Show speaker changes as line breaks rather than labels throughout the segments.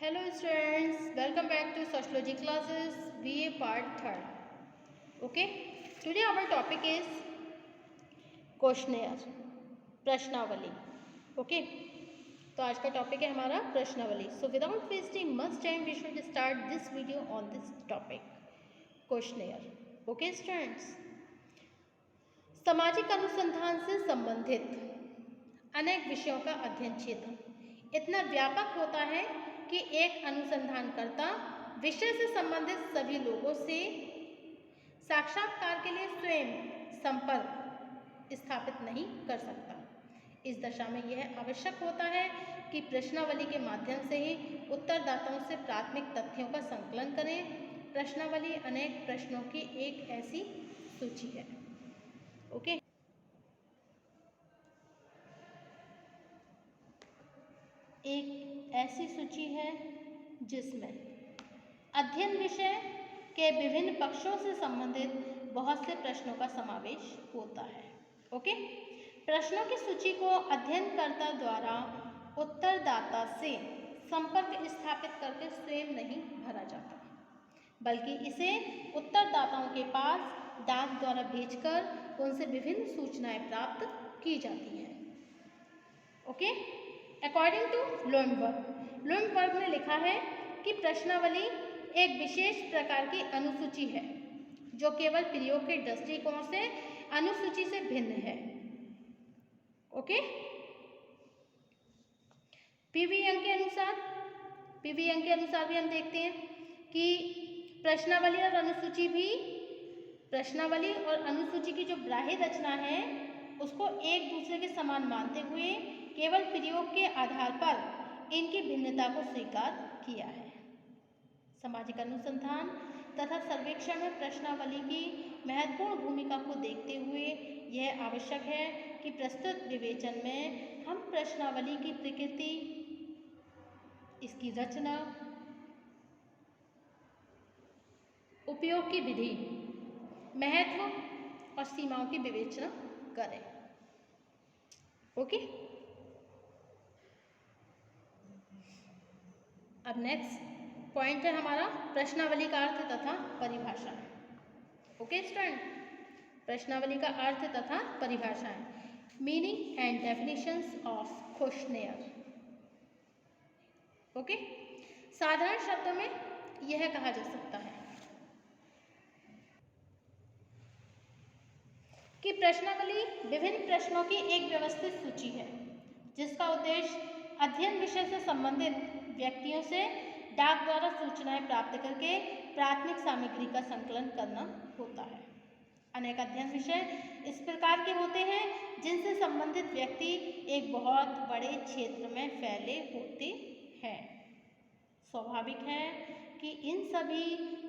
Hello students, welcome back to Sociology classes, BA part 3rd. Okay, today our topic is questionnaire, प्रश्नावली. Okay, तो आज का topic है हमारा प्रश्नावली. So without wasting much time, we should start this video on this topic, questionnaire. Okay students, सामाजिक अनुसंधान से संबंधित अनेक विषयों का अध्ययन क्षेत्र इतना व्यापक होता है कि एक अनुसंधानकर्ता विषय से संबंधित सभी लोगों से साक्षात्कार के लिए स्वयं संपर्क स्थापित नहीं कर सकता. इस दशा में यह आवश्यक होता है कि प्रश्नावली के माध्यम से ही उत्तरदाताओं से प्राथमिक तथ्यों का संकलन करें. प्रश्नावली अनेक प्रश्नों की एक ऐसी सूची है. ओके, एक ऐसी सूची है जिसमें अध्ययन विषय के विभिन्न पक्षों से संबंधित बहुत से प्रश्नों का समावेश होता है. ओके, प्रश्नों की सूची को अध्ययनकर्ता द्वारा उत्तरदाता से संपर्क स्थापित करके स्वयं नहीं भरा जाता, बल्कि इसे उत्तरदाताओं के पास डाक द्वारा भेजकर उनसे विभिन्न सूचनाएं प्राप्त की जाती हैं. ओके, अकॉर्डिंग टू लुंडबर्ग ने लिखा है कि प्रश्नावली एक विशेष प्रकार की अनुसूची है जो केवल प्रयोग के दृष्टिकोण से अनुसूची से भिन्न है. ओके, पीवी यंग के अनुसार भी हम देखते हैं कि प्रश्नावली और अनुसूची की जो बाह्य रचना है उसको एक दूसरे के समान मानते हुए केवल प्रयोग के आधार पर इनकी भिन्नता को स्वीकार किया है. सामाजिक अनुसंधान तथा सर्वेक्षण में प्रश्नावली की महत्वपूर्ण भूमिका को देखते हुए यह आवश्यक है कि प्रस्तुत विवेचन में हम प्रश्नावली की प्रकृति, इसकी रचना, उपयोग की विधि, महत्व और सीमाओं की विवेचना करें. ओके, अब नेक्स्ट पॉइंट है हमारा प्रश्नावली का अर्थ तथा परिभाषा. ओके स्टूडेंट, प्रश्नावली का अर्थ तथा परिभाषाएं. Meaning and definitions of questionnaire. Okay, साधारण शब्दों में यह कहा जा सकता है कि प्रश्नावली विभिन्न प्रश्नों की एक व्यवस्थित सूची है जिसका उद्देश्य अध्ययन विषय से संबंधित व्यक्तियों से डाक द्वारा सूचनाएं प्राप्त करके प्राथमिक सामग्री का संकलन करना होता है. अनेक अध्ययन विषय इस प्रकार के होते हैं जिनसे संबंधित व्यक्ति एक बहुत बड़े क्षेत्र में फैले होते हैं. स्वाभाविक है कि इन सभी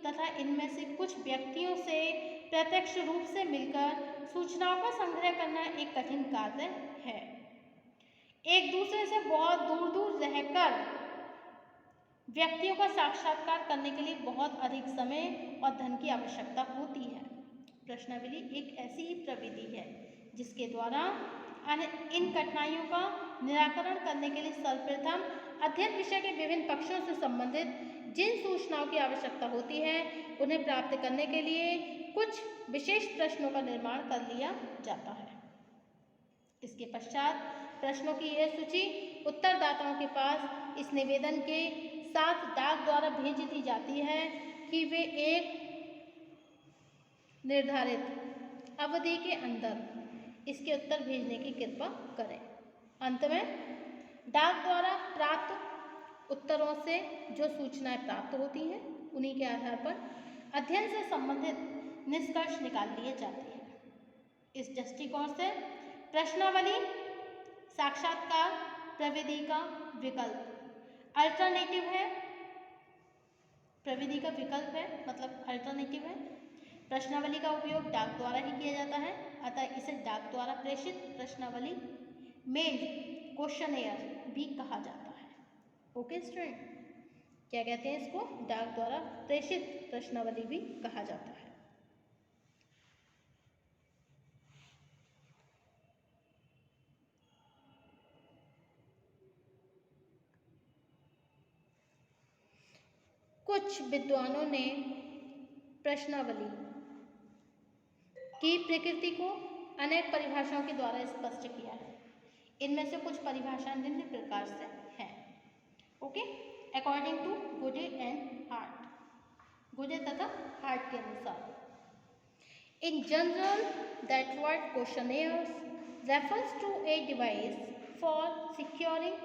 तथा इनमें से कुछ व्यक्तियों से प्रत्यक्ष रूप से मिलकर सूचनाओं का संग्रह करना एक कठिन कार्य है. एक दूसरे से बहुत दूर दूर रहकर व्यक्तियों का साक्षात्कार करने के लिए बहुत अधिक समय और धन की आवश्यकता होती है. प्रश्नावली एक ऐसी ही प्रविधि है जिसके द्वारा इन कठिनाइयों का निराकरण करने के लिए सर्वप्रथम अध्ययन विषय के विभिन्न पक्षों से संबंधित जिन सूचनाओं की आवश्यकता होती है उन्हें प्राप्त करने के लिए कुछ विशेष प्रश्नों का निर्माण कर लिया जाता है. इसके पश्चात प्रश्नों की यह सूची उत्तरदाताओं के पास इस निवेदन के साथ डाक द्वारा भेज दी जाती है कि वे एक निर्धारित अवधि के अंदर इसके उत्तर भेजने की कृपा करें. अंत में डाक द्वारा प्राप्त उत्तरों से जो सूचनाएं प्राप्त होती हैं उन्हीं के आधार पर अध्ययन से संबंधित निष्कर्ष निकाल लिए जाते हैं. इस दृष्टिकोण से प्रश्नावली साक्षात्कार प्रविधि का विकल्प अल्टरनेटिव है. प्रविधि का विकल्प है मतलब अल्टरनेटिव है. प्रश्नावली का उपयोग डाक द्वारा ही किया जाता है, अतः इसे डाक द्वारा प्रेषित प्रश्नावली मेल क्वेश्चनेयर भी कहा जाता है. ओके स्टूडेंट, क्या कहते हैं इसको? डाक द्वारा प्रेषित प्रश्नावली भी कहा जाता है. कुछ विद्वानों ने प्रश्नावली की प्रकृति को अनेक परिभाषाओं के द्वारा स्पष्ट किया है। इनमें से कुछ परिभाषाएं निम्न प्रकार से हैं। ओके, अकॉर्डिंग टू गुडे एंड हार्ट, गुडे तथा हार्ट के अनुसार, in general that word questionnaire refers to a device for securing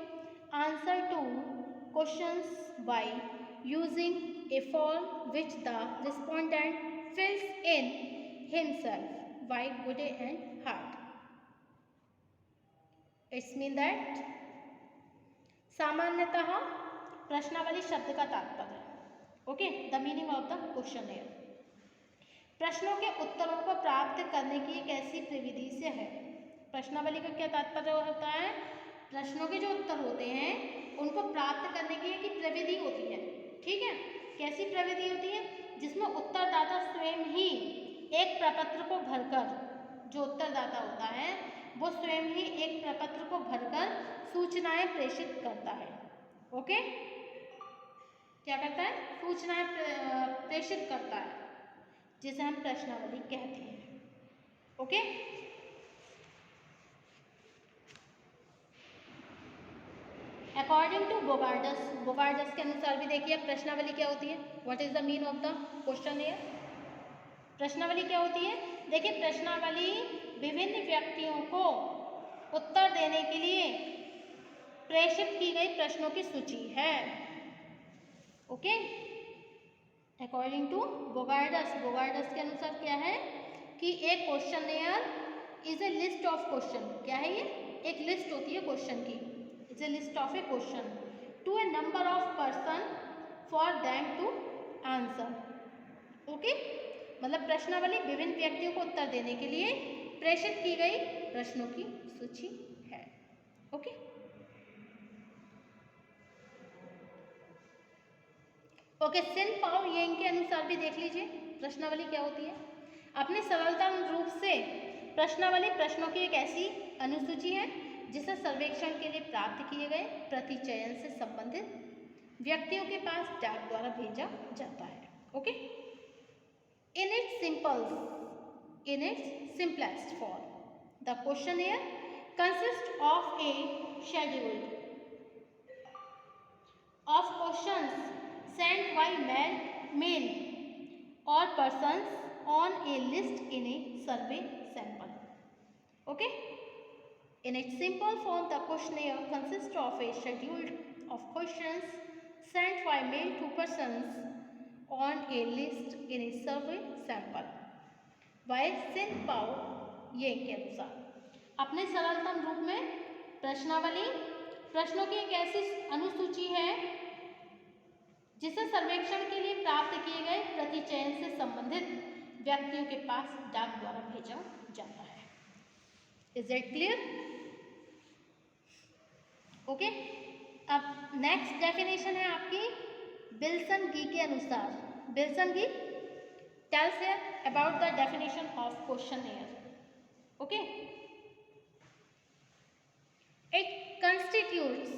answer to questions by using a form which the respondent fills in himself by Goode and Hart. It's mean that सामान्यतः प्रश्नावली शब्द का तात्पर्य, okay, the meaning of the questionnaire, प्रश्नों के उत्तरों को प्राप्त करने की एक ऐसी प्रविधि से है। प्रश्नावली का क्या तात्पर्य होता है? प्रश्नों के जो उत्तर होते हैं उनको प्राप्त करने की एक प्रविधि होती है। ठीक है, कैसी प्रविधि होती है? जिसमें उत्तरदाता स्वयं ही एक प्रपत्र को भरकर, जो उत्तरदाता होता है वो स्वयं ही एक प्रपत्र को भरकर सूचनाएं प्रेषित करता है। ओके, क्या करता है? सूचनाएं प्रेषित करता है, जिसे हम प्रश्नावली कहते हैं। Okay, according to Bogardus, Bogardus के अनुसार भी देखिए प्रश्नावली क्या होती है। What is the mean of the questionnaire? प्रश्नावली क्या होती है? देखिए, प्रश्नावली विभिन्न व्यक्तियों को उत्तर देने के लिए प्रेषित की गई प्रश्नों की सूची है। Okay, according to Bogardus, Bogardus के अनुसार क्या है कि एक questionnaire is a list of question. क्या है ये? एक लिस्ट होती है क्वेश्चन की। It's a list of a question to a number of person for them to answer. Okay, मतलब प्रश्नावली विभिन्न व्यक्तियों को उत्तर देने के लिए प्रेषित की गई प्रश्नों की सूची है। ओके, ओके, सिन पाओ येंग के अनुसार भी देख लीजिए प्रश्नावली क्या होती है। अपने सरलतम रूप से प्रश्नावली प्रश्नों की एक ऐसी अनुसूची है जिसे सर्वेक्षण के लिए प्राप्त किए गए प्रतिचयन से संबंधित व्यक्तियों के पास डाक द्वारा भेजा जाता है। Okay, in its simplest form the questionnaire consist of A schedule of questions sent by mail or persons on a list in a survey sample. Okay, in its simple form the questionnaire consists of a schedule of questions sent by mail to persons on a list in a survey sample by सिन पाओ ये के अनुसार। अपने सरलतम रूप में प्रश्नावली प्रश्नों की एक ऐसी अनुसूची है जिसे सर्वेक्षण के लिए प्राप्त किए गए प्रतिचयन से संबंधित व्यक्तियों के पास डाक द्वारा भेजा जाता है। Is it clear? ओके, अब नेक्स्ट डेफिनेशन है आपकी विल्सन गी के अनुसार। Wilson Gee tells here about the definition of questionnaire. Okay, it constitutes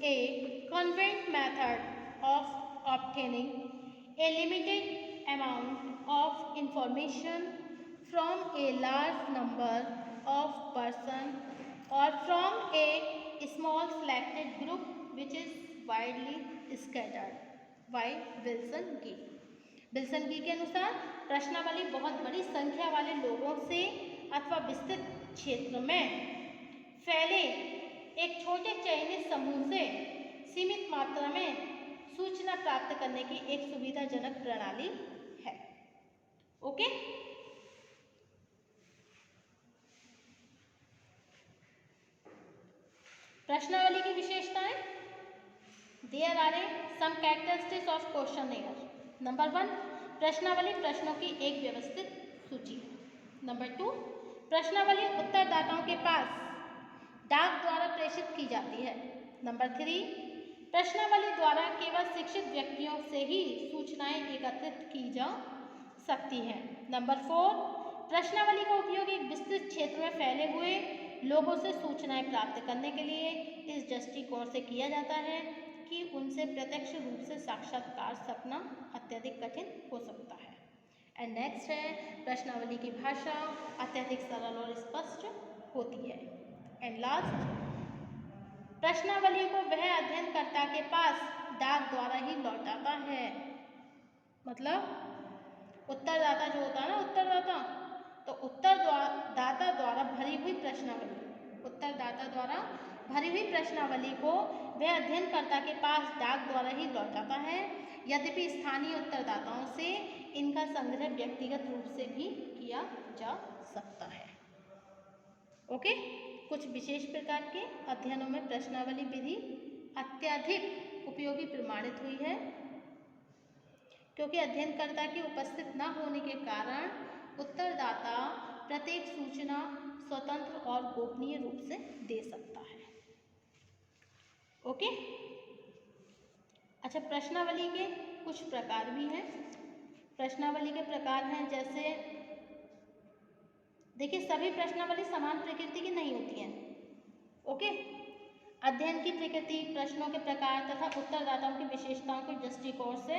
a convenient method of obtaining a limited amount of information from a large number of persons or from a small selected group which is widely scattered by Wilson Gee. Wilson Gee के अनुसार प्रश्नावली बहुत बड़ी संख्या वाले लोगों से अथवा विस्तृत क्षेत्र में फैले एक छोटे चयनित समूह से सीमित मात्रा में सूचना प्राप्त करने की एक सुविधाजनक प्रणाली है। ओके, प्रश्नावली की विशेषताएं। There are some characteristics of questionnaire. Number 1, प्रश्नावली प्रश्नों की एक व्यवस्थित सूची है। नंबर 2, प्रश्नावली उत्तरदाताओं के पास डाक द्वारा प्रेषित की जाती है। नंबर 3, प्रश्नावली द्वारा केवल शिक्षित व्यक्तियों से ही सूचनाएं एकत्रित की जा सकती हैं। नंबर 4, प्रश्नावली का उपयोग एक विस्तृत क्षेत्र में फैले हुए लोगों से सूचनाएं प्राप्त करने के लिए इस दृष्टिकोण से किया जाता है कि उनसे प्रत्यक्ष रूप से साक्षात्कार सपना अत्यधिक कठिन हो सकता है। एंड नेक्स्ट है प्रश्नावली की भाषा अत्यधिक सरल और स्पष्ट होती है। एंड लास्ट, प्रश्नावली को वह अध्ययनकर्ता के पास डाक द्वारा ही लौटाता है। मतलब उत्तरदाता जो होता है ना, उत्तरदाता, तो उत्तरदाता द्वारा भरी हुई प्रश्नावली को वह अध्ययनकर्ता के पास डाक द्वारा ही लौटाता है। यद्यपि स्थानीय उत्तरदाताओं से इनका संग्रह व्यक्तिगत रूप से भी किया जा सकता है। ओके, कुछ विशेष प्रकार के अध्ययनों में प्रश्नावली विधि अत्यधिक उपयोगी प्रमाणित हुई है, क्योंकि अध्ययनकर्ता की उपस्थित न होने के कारण उत्तरदाता प्रत्येक सूचना स्वतंत्र और गोपनीय रूप से दे सकता है। ओके, अच्छा, प्रश्नावली के कुछ प्रकार भी हैं। प्रश्नावली के प्रकार हैं जैसे, देखिए सभी प्रश्नावली समान प्रकृति की नहीं होती हैं। ओके, अध्ययन की प्रकृति, प्रश्नों के प्रकार तथा उत्तरदाताओं की विशेषताओं के दृष्टिकोण से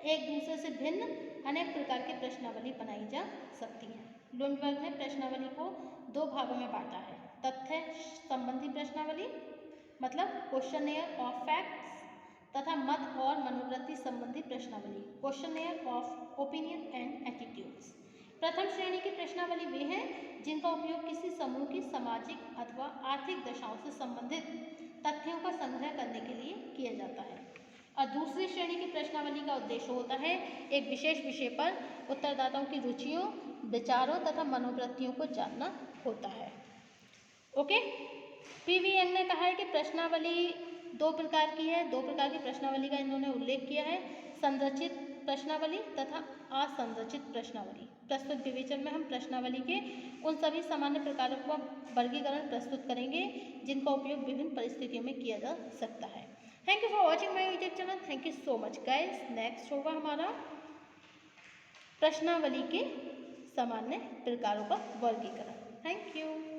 एक दूसरे से भिन्न अनेक प्रकार की प्रश्नावली बनाई जा सकती है। लुंडबर्ग ने प्रश्नावली को दो भागों में बांटा है। तथ्य संबंधी प्रश्नावली मतलब क्वेश्चनेयर ऑफ फैक्ट्स, तथा मत और मनोवृत्ति संबंधी प्रश्नावली questionnaire of opinion and attitudes. प्रथम श्रेणी की प्रश्नावली वे हैं जिनका उपयोग किसी समूह की सामाजिक अथवा आर्थिक दशाओं से संबंधित तथ्यों का संग्रह करने के लिए किया जाता है। और दूसरी श्रेणी की प्रश्नावली का उद्देश्य होता है एक विशेष विषय पर उत्तरदाताओं की रुचियों, विचारों तथा मनोवृत्तियों को जानना होता है। ओके, पीवी यंग ने कहा है कि प्रश्नावली दो प्रकार की है। दो प्रकार की प्रश्नावली का इन्होंने उल्लेख किया है, संरचित प्रश्नावली तथा असंरचित प्रश्नावली। प्रस्तुत विवेचन में हम प्रश्नावली के उन सभी सामान्य प्रकारों का वर्गीकरण प्रस्तुत करेंगे जिनका उपयोग विभिन्न परिस्थितियों में किया जा सकता है। Thank you for watching my YouTube channel. Thank you so much guys. Next होगा हमारा प्रश्नावली के सामान्य प्रकारों का वर्गीकरण। Thank you.